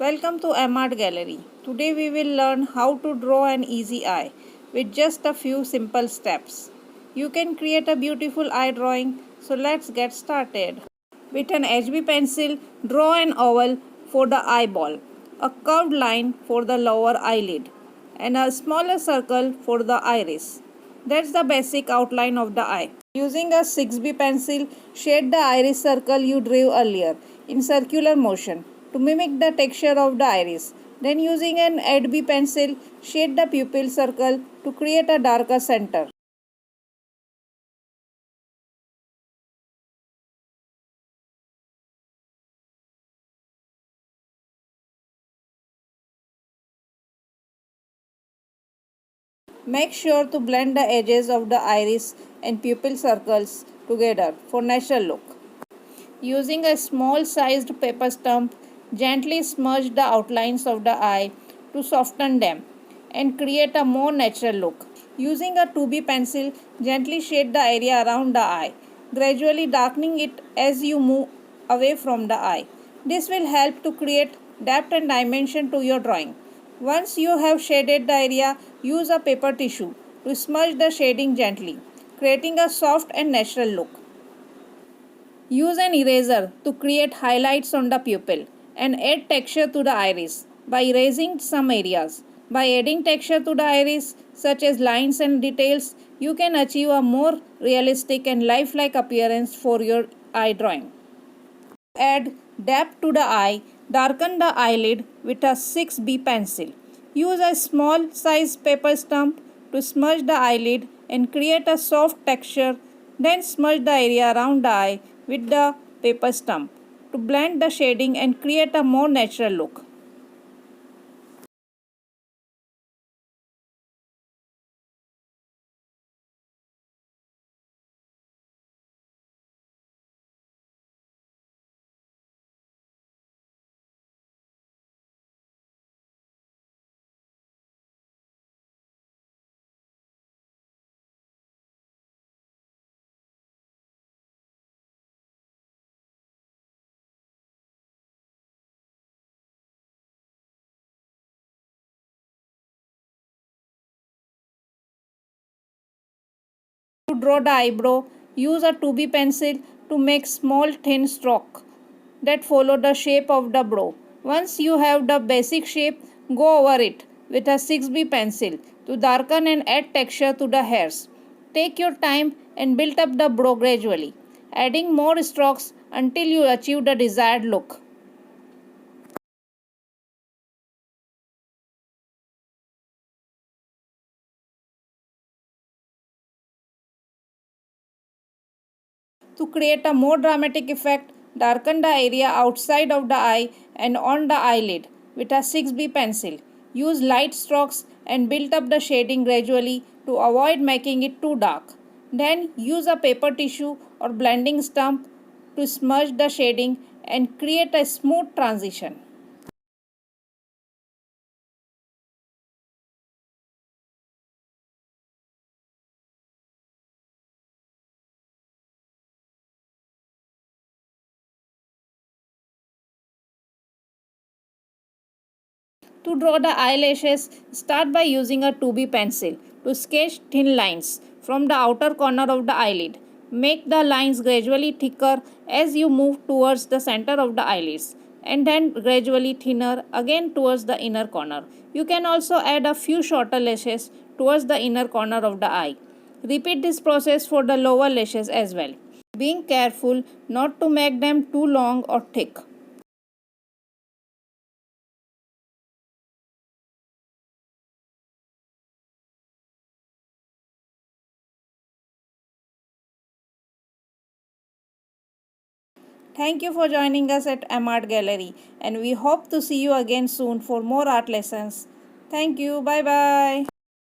Welcome to MArt Gallery. Today we will learn how to draw an easy eye with just a few simple steps. You can create a beautiful eye drawing, so let's get started. With an HB pencil, draw an oval for the eyeball, a curved line for the lower eyelid, and a smaller circle for the iris. That's the basic outline of the eye. Using a 6B pencil, shade the iris circle you drew earlier in circular motion to mimic the texture of the iris. Then using an 8B pencil, shade the pupil circle to create a darker center. Make sure to blend the edges of the iris and pupil circles together for natural look. Using a small sized paper stump, gently smudge the outlines of the eye to soften them and create a more natural look. Using a 2B pencil, gently shade the area around the eye, gradually darkening it as you move away from the eye. This will help to create depth and dimension to your drawing. Once you have shaded the area, use a paper tissue to smudge the shading gently, creating a soft and natural look. Use an eraser to create highlights on the pupil and add texture to the iris by erasing some areas. By adding texture to the iris, such as lines and details, you can achieve a more realistic and lifelike appearance for your eye drawing. Add depth to the eye, darken the eyelid with a 6B pencil. Use a small size paper stump to smudge the eyelid and create a soft texture. Then smudge the area around the eye with the paper stump to blend the shading and create a more natural look. To draw the eyebrow, use a 2B pencil to make small thin stroke that follow the shape of the brow. Once you have the basic shape, go over it with a 6B pencil to darken and add texture to the hairs. Take your time and build up the brow gradually, adding more strokes until you achieve the desired look. To create a more dramatic effect, darken the area outside of the eye and on the eyelid with a 6B pencil. Use light strokes and build up the shading gradually to avoid making it too dark. Then use a paper tissue or blending stump to smudge the shading and create a smooth transition. To draw the eyelashes, start by using a 2B pencil to sketch thin lines from the outer corner of the eyelid. Make the lines gradually thicker as you move towards the center of the eyelids and then gradually thinner again towards the inner corner. You can also add a few shorter lashes towards the inner corner of the eye. Repeat this process for the lower lashes as well, being careful not to make them too long or thick. Thank you for joining us at MArt Gallery, and we hope to see you again soon for more art lessons. Thank you. Bye bye.